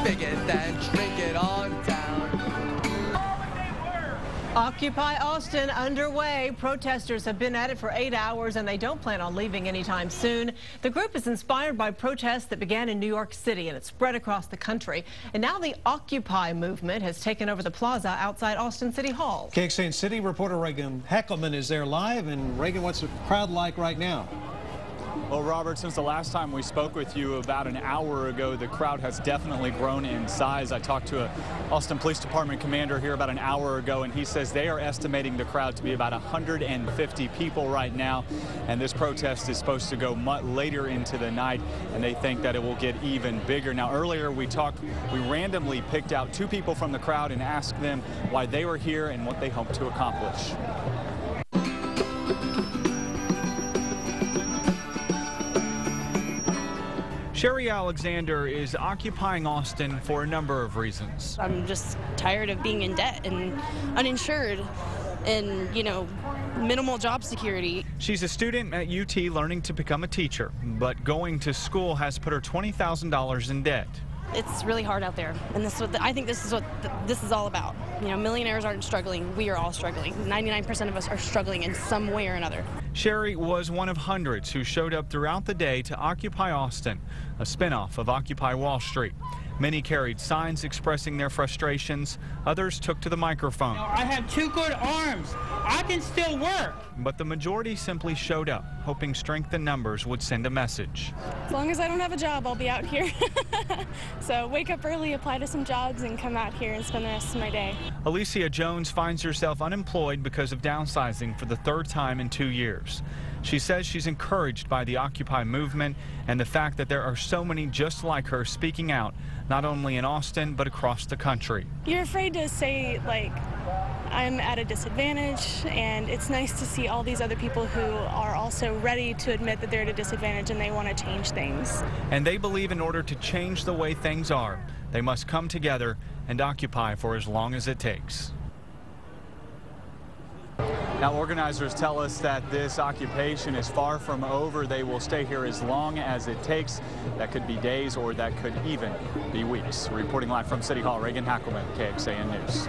biggest and trinket on town. Occupy Austin underway. Protesters have been at it for 8 hours and they don't plan on leaving anytime soon. The group is inspired by protests that began in New York City and it's spread across the country. And now the Occupy movement has taken over the plaza outside Austin City Hall. KXAN City reporter Reagan Heckelman is there live. And Reagan, what's the crowd like right now? Well, Robert, since the last time we spoke with you about an hour ago, the crowd has definitely grown in size. I talked to an Austin Police Department commander here about an hour ago, and he says they are estimating the crowd to be about 150 people right now. And this protest is supposed to go much later into the night, and they think that it will get even bigger. Now, earlier we randomly picked out 2 people from the crowd and asked them why they were here and what they hope to accomplish. Sheri Alexander is occupying Austin for a number of reasons. I'm just tired of being in debt and uninsured and, minimal job security. She's a student at UT learning to become a teacher, but going to school has put her $20,000 in debt. It's really hard out there, and I think this is what this is all about. Millionaires aren't struggling. We are all struggling. 99% of us are struggling in some way or another. Sheri was one of hundreds who showed up throughout the day to Occupy Austin, a spinoff of Occupy Wall Street. Many carried signs expressing their frustrations. Others took to the microphone. I have 2 good arms. I can still work. But the majority simply showed up, hoping strength in numbers would send a message. As long as I don't have a job, I'll be out here. So wake up early, apply to some jobs, and come out here and spend the rest of my day. Alicia Jones finds herself unemployed because of downsizing for the 3rd time in 2 years. She says she's encouraged by the Occupy movement and the fact that there are so many just like her speaking out, not only in Austin, but across the country. You're afraid to say, I'm at a disadvantage, and it's nice to see all these other people who are also ready to admit that they're at a disadvantage and they want to change things. And they believe in order to change the way things are, they must come together and occupy for as long as it takes. Now, organizers tell us that this occupation is far from over. They will stay here as long as it takes. That could be days or that could even be weeks. Reporting live from City Hall, Reagan Heckelman, KXAN News.